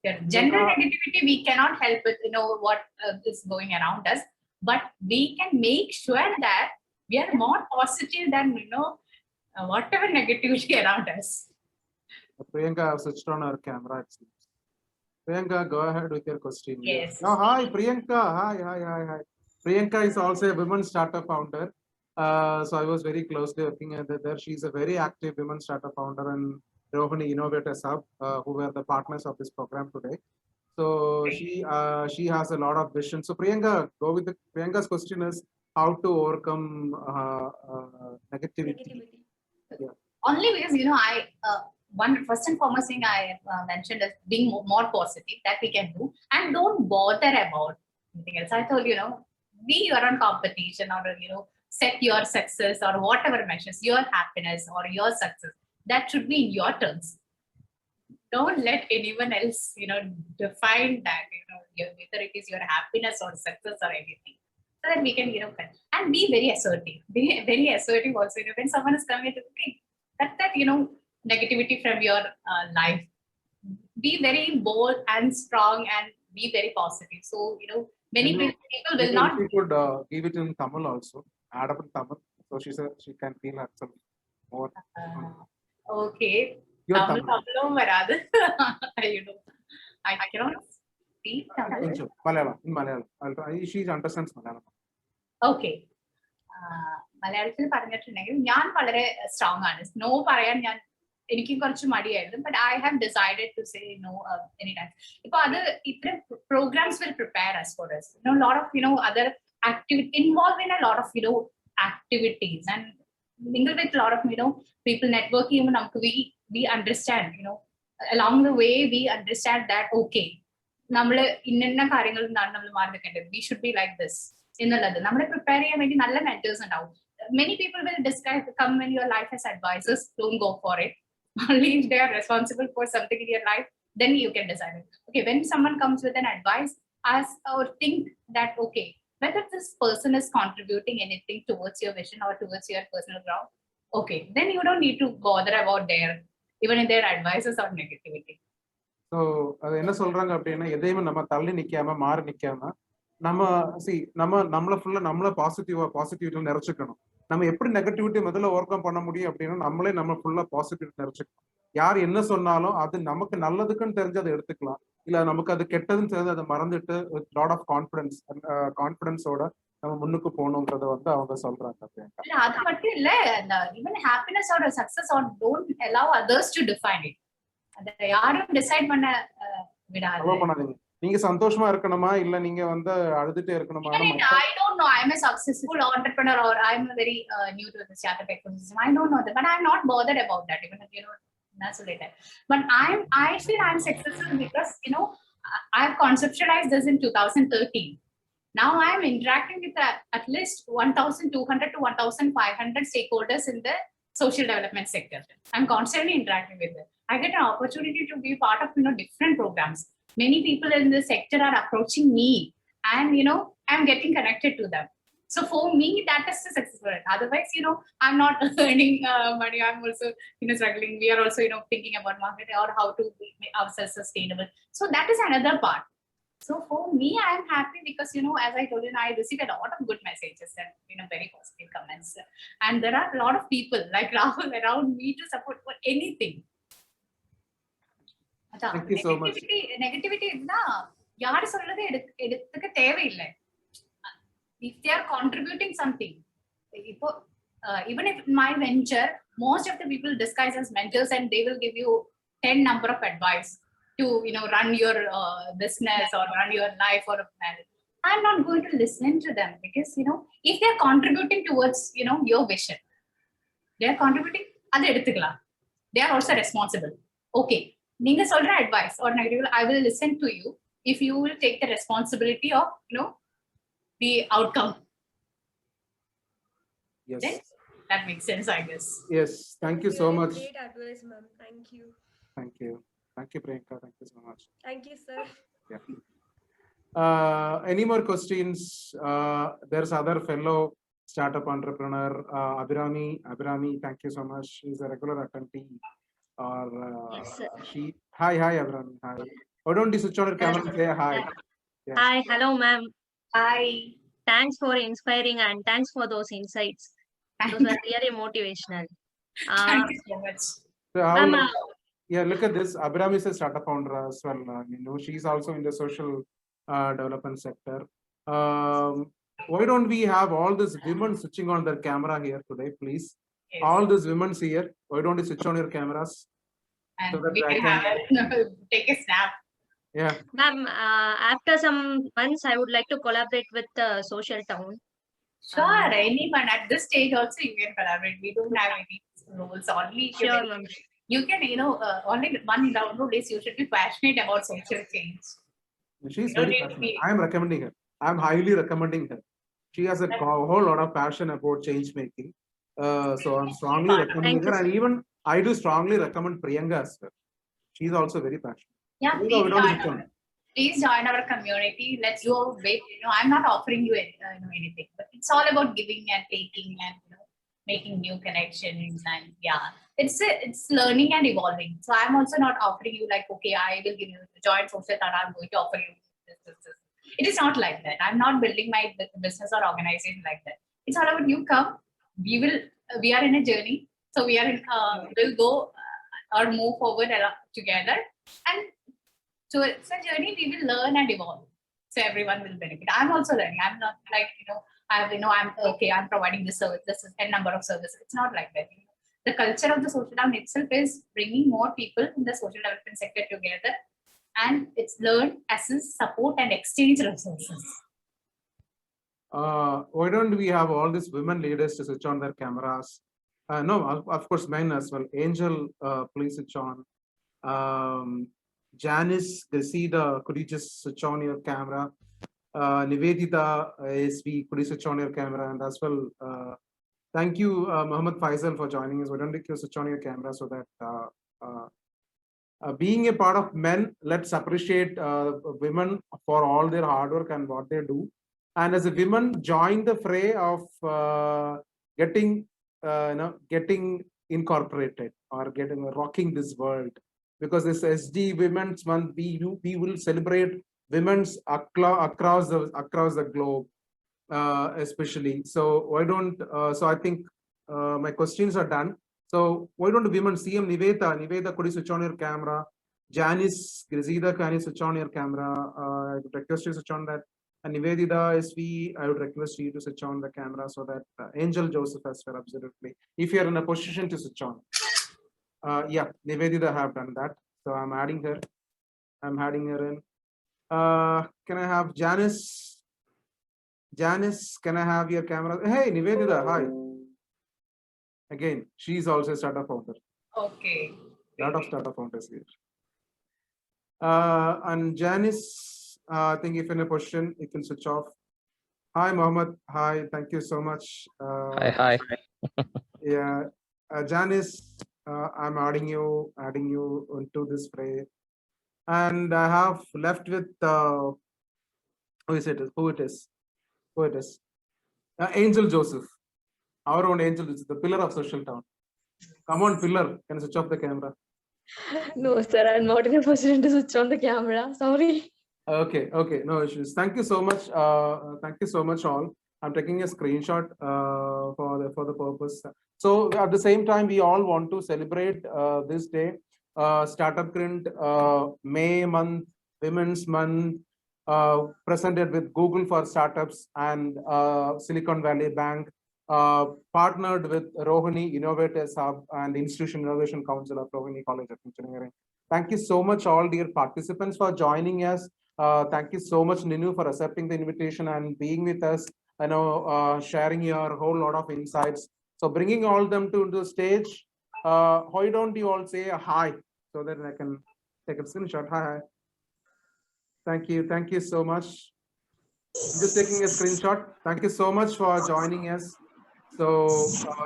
The general negativity, we cannot help it, what is going around us, but we can make sure that we are more positive than, whatever negativity around us. Priyanka, I've switched on her camera. It seems. Priyanka, go ahead with your question. Yes. Oh, hi, Priyanka. Hi. Priyanka is also a women startup founder. So I was very closely working at there. She's a very active women startup founder and Rohini Innovators Hub, who were the partners of this program today. So she has a lot of vision. So Priyanka, go with Priyanka's question is how to overcome negativity. Yeah. Only because, one first and foremost thing I mentioned is being more positive, that we can do, and don't bother about anything else. I told be your own competition, or set your success or whatever measures your happiness or your success. That should be in your terms. Don't let anyone else define that, whether it is your happiness or success or anything. So that we can and be very assertive. Be very assertive also. When someone is coming to think that negativity from your life, be very bold and strong and be very positive. So many people will not. We could give it in Tamil also. Add up in Tamil, so she can feel herself more. Okay. Tamil varadu. I cannot speak Tamil. In Malayalam. She understands Malayalam. Okay. മലയാളത്തിൽ പറഞ്ഞിട്ടുണ്ടെങ്കിൽ ഞാൻ വളരെ strong ആണ്. No പറയാൻ എനിക്കും കുറച്ച് മടിയായിരുന്നു. But I have decided to say no any time. ഇപ്പൊ അത് ഇത്തരം programmes will prepare us for us. Lot of other activity involved in a lot of activities and mingle with a lot of people, networking. We understand along the way we understand that okay, നമ്മള് ഇന്ന കാര്യങ്ങളിൽ നിന്നാണ് നമ്മൾ മാറി നിൽക്കേണ്ടത്. We should be like this. എന്നുള്ളത് നമ്മളെ prepare ചെയ്യാൻ വേണ്ടി നല്ല മെന്റേഴ്സ് ഉണ്ടാവും. Many people will come in your life as advisors. Don't go for it. Only if they are responsible for something in your life, then you can decide it. Okay, when someone comes with an advice, ask or think that okay, whether this person is contributing anything towards your vision or towards your personal growth. Okay, then you don't need to bother about even in their advices or negativity. So அது என்ன சொல்றாங்க அப்படின்னா, எதையுமே நம்ம தள்ளி நிக்காம மாறி நிக்காம நம்ம நம்மள ஃபுல்லா நம்மள பாசிட்டிவிட்டி நிறைச்சுக்கணும். நம்ம எப்படி நெகட்டிவிட்டி முதல்ல ஓவர் கம் பண்ண முடியும் அப்படின்னா, நம்மளே நம்ம ஃபுல்லா பாசிட்டிவிட்டி நிறைச்சுக்கணும். யார் என்ன சொன்னாலும் அது நமக்கு நல்லதுக்குன்னு தெரிஞ்சு அதை எடுத்துக்கலாம். இல்ல நமக்கு அது கெட்டதுன்னு தெரிஞ்சு அதை மறந்துட்டு வித் லாட் ஆஃப் கான்ஃபிடன்ஸோட நம்ம முன்னுக்கு போகணும்ன்றத அவங்க சொல்றாங்க. அது மட்டும் இல்ல, even happiness or success or don't allow others to define it. அத யாரும் டிசைட் பண்ண விடாதீங்க. நீங்க சந்தோஷமா இருக்கணுமா இல்ல நீங்க அழுதுட்டே இருக்கணுமா? I don't know. I'm a successful entrepreneur or I'm very new to the startup ecosystem. I don't know that, but I'm not bothered about that. Even that's later. But I feel I'm successful because I've conceptualized this in 2013. Now I'm interacting with at least 1,200 to 1,500 stakeholders in the social development sector. I'm constantly interacting with them. I get an opportunity to be part of different programs. Many people in the sector are approaching me, and I'm getting connected to them. So for me, that is the successful. Otherwise, I'm not earning money. I'm also struggling. We are also thinking about market or how to make ourselves sustainable. So that is another part. So for me, I'm happy because as I told you, I receive a lot of good messages and very positive comments, and there are a lot of people like Rahul around me to support for anything. Thank you so much. Negativity இருந்தா யாரு சொல்றது எடுத்துக்க தேவையில்லை. If they are contributing something, even if my venture, most of the people disguise as mentors and they will give you 10 number of advice to run your business or run your life or marriage. I'm not going to listen to them because if they are contributing towards your vision, they are contributing, adu eduthikalam. They are also responsible. Okay, நீங்க சொல்ற advice or negative, I will listen to you if you will take the responsibility of, the outcome. Yes. Then that makes sense, I guess. Yes. Thank you so much. Great advice, ma'am. Thank you. Thank you. Thank you, Priyanka. Thank you so much. Thank you, sir. Yeah. Any more questions? There's other fellow startup entrepreneur, Abhirami, thank you so much. She's a regular attendee. Or Yes, sir. Hi, Abhirami. Hi. Why don't you switch on your camera and say hi? Yeah. Hi, hello, ma'am. Hi. Thanks for inspiring and thanks for those insights. Those were really motivational. Thank you so much. So how, Ma'am, yeah, look at this. Abhirami is a startup founder as well. She's also in the social development sector. Why don't we have all these women switching on their camera here today, please? Yes. All these women's here. Why don't you switch on your cameras? And so that we I can can- take a snap. Yeah. ma'am, after some months, I would like to collaborate with Social Town. Sure, anyone at this stage also you can collaborate. We don't have any rules. Only if Sure, you ma'am. you can, only one download is you should be passionate about social change. She's Don't very need to passionate. be- I am recommending her. I'm highly recommending her. She has a whole lot of passion about change making. So I'm strongly recommending Thank her. you, And even I do strongly recommend Priyanka as well. She's also very passionate. Yeah, Priyanka, we don't please switch join, on. please join our community. Let's do a big, I'm not offering you anything, but it's all about giving and taking and making new connections. And yeah, it's learning and evolving. So I'm also not offering you like, okay, I will give you join social and I'm going to offer you this. It is not like that. I'm not building my business or organization like that. It's all about you come. We are in a journey. So we are in, we'll go or move forward together. And so it's a journey. We will learn and evolve. So everyone will benefit. I'm also learning. I'm not like, I'm okay. I'm providing this service. This is a number of services. It's not like that. The culture of the social town itself is bringing more people in the social development sector together. And it's learn, assist, support, and exchange resources. Why don't we have all these women leaders to switch on their cameras? No, of course, men as well. Angel, please switch on. Janice, Grisida, could you just switch on your camera? Nivedita, ASV, could you switch on your camera? And as well, thank you, Mohammed Faisal, for joining us. Why don't you switch on your camera so that being a part of men, let's appreciate women for all their hard work and what they do. And as a women, join the fray of getting incorporated or getting rocking this world. Because this SD Women's Month, we will celebrate women's across the globe, especially. So why don't? So I think my questions are done. So why don't women CM Niveda, could you switch on your camera? Janice, Grisida, can you switch on your camera? I would request you to switch on that. And Nivedita SV, I would request you to switch on the camera so that Angel Joseph as well, absolutely. If you're in a position to switch on. Yeah, Nivedita have done that. So I'm adding her. I'm adding her in. Can I have Janice? Janice, can I have your camera? Hey, Nivedita, hi. Again, she's also a startup founder. Okay. A lot of startup founders here. And Janice, I think if in a position, you can switch off. Hi, Mohammed. Hi, thank you so much. Hi. Yeah, Janice, I'm adding you into this fray. And I have left with who it is? Angel Joseph, our own Angel, is the pillar of social town. Come on, pillar, can you switch off the camera? No, sir, I'm not in a position to switch on the camera. Sorry. Okay, no issues. Thank you so much. Thank you so much, all. I'm taking a screenshot for the purpose. So at the same time, we all want to celebrate this day, Startup Grind May month, Women's Month, presented with Google for Startups and Silicon Valley Bank, partnered with Rohini Innovators Hub and Institution Innovation Council of Rohini College of Engineering. Thank you so much, all dear participants, for joining us. Thank you so much, Ninu, for accepting the invitation and being with us. Sharing your whole lot of insights. So bringing all them to the stage. Why don't you all say a hi so that I can Take a screenshot. Hi. Thank you. Thank you so much. I'm just taking a screenshot. Thank you so much for joining us. So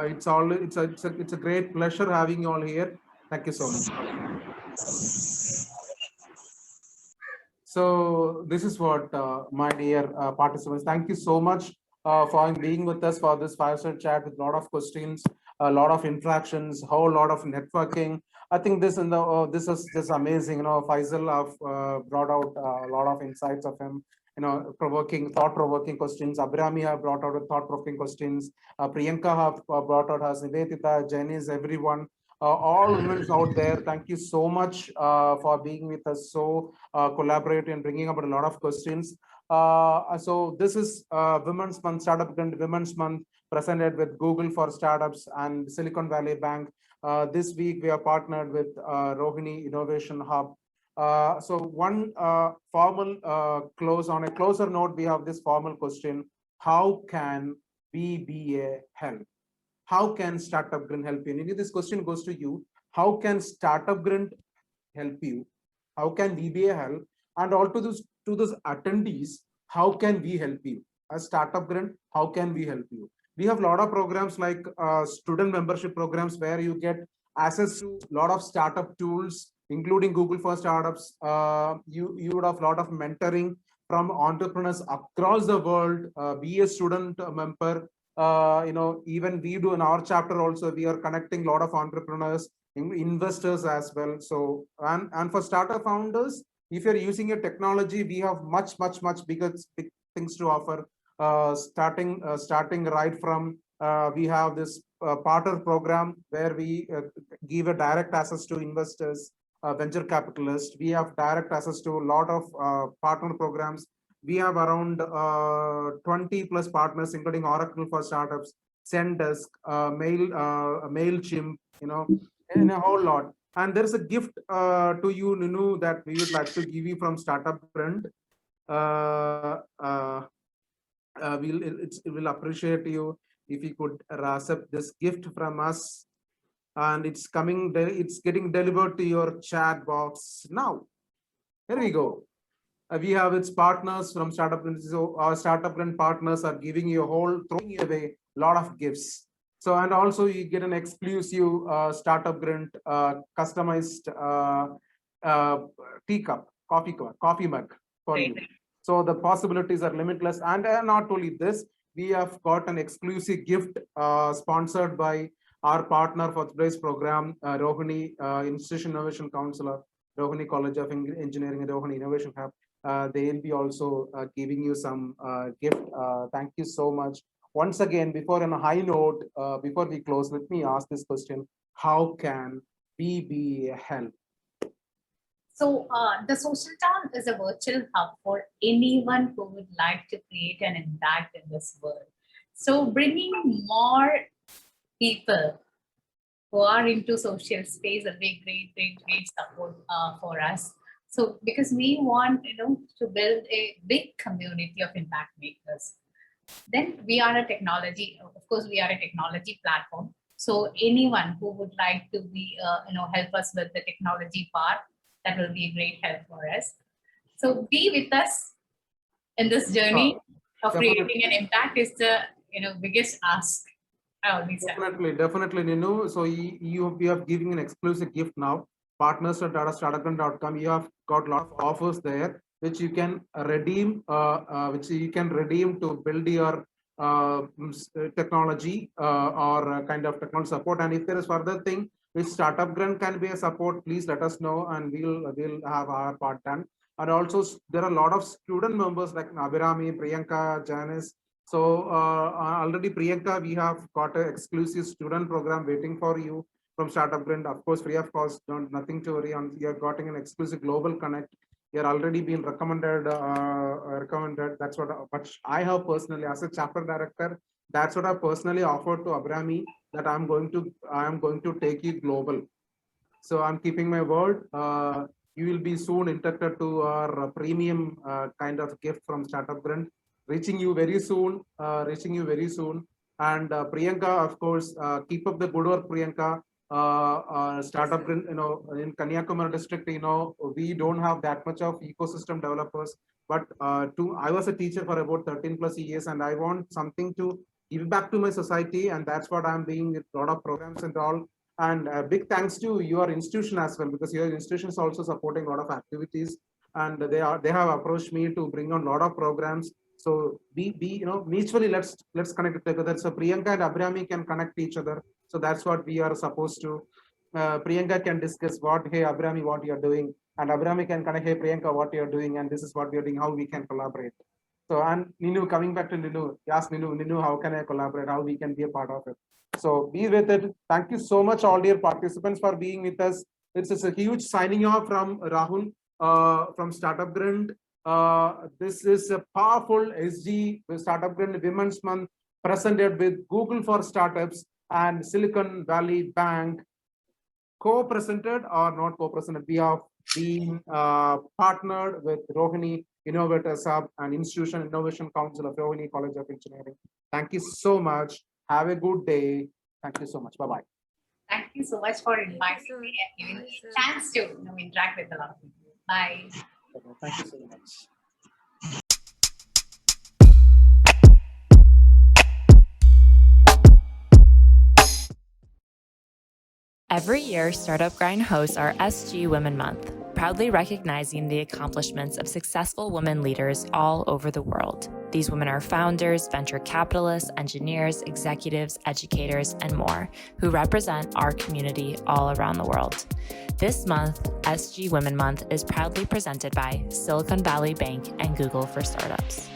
it's a great pleasure having you all here. Thank you so much. So this is what my dear participants. Thank you so much for being with us for this fireside chat with a lot of questions, a lot of interactions, whole lot of networking. I think this this is just amazing. Faisal have brought out a lot of insights of him. Thought-provoking questions. Abhirami have brought out thought-provoking questions. Priyanka have brought out her Nivedita, Janice, everyone. All women out there, thank you so much for being with us, so collaborating and bringing up a lot of questions. So this is Women's Month, Startup Grind Women's Month, presented with Google for Startups and Silicon Valley Bank. This week, we are partnered with Rohini Innovation Hub. So one formal close, on a closer note, we have this formal question: how can VBA help? How can Startup Grind help you? And this question goes to you. How can Startup Grind help you? How can VBA help? And all to those attendees, how can we help you? As Startup Grind, how can we help you? We have a lot of programs like student membership programs where you get access to a lot of startup tools, including Google for Startups. You would have a lot of mentoring from entrepreneurs across the world. Be a student member. Even we do in our chapter also, we are connecting a lot of entrepreneurs, investors as well. So, and for startup founders, if you're using a technology, we have much big things to offer. Starting right from, we have this partner program where we give a direct access to investors, venture capitalists. We have direct access to a lot of partner programs. We have around 20 plus partners, including Oracle for Startups, Zendesk, MailChimp, and a whole lot. And there's a gift to you, Ninu, that we would like to give you from Startup Grind. We'll appreciate you if you could accept this gift from us. And it's getting delivered to your chat box now. Here we go. We have its partners from Startup Grind. So our Startup Grind partners are giving you throwing away a lot of gifts. So, and also you get an exclusive Startup Grind customized teacup, coffee mug for you. So the possibilities are limitless. And not only this, we have got an exclusive gift sponsored by our partner for today's program, Rohini Institution Innovation Counselor, Rohini College of Engineering and Rohini Innovation Hub. They'll be also giving you some gift. Thank you so much. Once again, before on a high note, before we close, let me ask this question: how can VBA help? So the Social Town is a virtual hub for anyone who would like to create an impact in this world. So bringing more people who are into social space will be great support for us. So because we want to build a big community of impact makers. Then we are a technology, of course, we are a technology platform. So anyone who would like to be, help us with the technology part, that will be a great help for us. So be with us in this journey of creating an impact is the biggest ask. Definitely, Ninu. So we are giving an exclusive gift now. Partners at startupgrind.com. You have got a lot of offers there, which you can redeem, to build your technology or kind of technology support. And if there is further thing which Startup Grind can be a support, please let us know, and we'll have our part done. And also there are a lot of student members like Abhirami, Priyanka, Janice. So already Priyanka, we have got an exclusive student program waiting for you from Startup Grind, of course, free of cost. Nothing to worry on. You're getting an exclusive global connect. You're already been recommended. That's what I have personally as a chapter director. That's what I personally offered to Abhirami, that I am going to take you global. So I'm keeping my word. You will be soon inducted to our premium kind of gift from Startup Grind, reaching you very soon. And Priyanka, of course, keep up the good work, Priyanka. startup, in Kanyakumari district, we don't have that much of ecosystem developers. But I was a teacher for about 13 plus years, and I want something to give back to my society, and that's what I'm being with a lot of programs and all. And big thanks to your institution as well, because your institution is also supporting a lot of activities, and they have approached me to bring on a lot of programs. So mutually let's connect together. So Priyanka and Abhrami can connect each other. So that's what we are supposed to. Priyanka can discuss hey Abhrami, what you're doing, and Abhrami can connect, hey Priyanka, what you're doing, and this is what we're doing, how we can collaborate. So, and Ninu, coming back to Ninu, ask Ninu, how can I collaborate, how we can be a part of it. So be with it. Thank you so much, all dear participants, for being with us. This is a huge signing off from Rahul from Startup Grind. This is a powerful SG Startup Grind Women's Month presented with Google for Startups and Silicon Valley Bank, co-presented or not co-presented. We have been partnered with Rohini Innovators Hub and Institution Innovation Council of Rohini College of Engineering. Thank you so much. Have a good day. Thank you so much. Bye-bye. Thank you so much for inviting me and giving me a chance to interact with a lot of people. Bye. Thank you so much. Every year, Startup Grind hosts our SG Women Month, proudly recognizing the accomplishments of successful women leaders all over the world. These women are founders, venture capitalists, engineers, executives, educators, and more, who represent our community all around the world. This month, SG Women Month is proudly presented by Silicon Valley Bank and Google for Startups.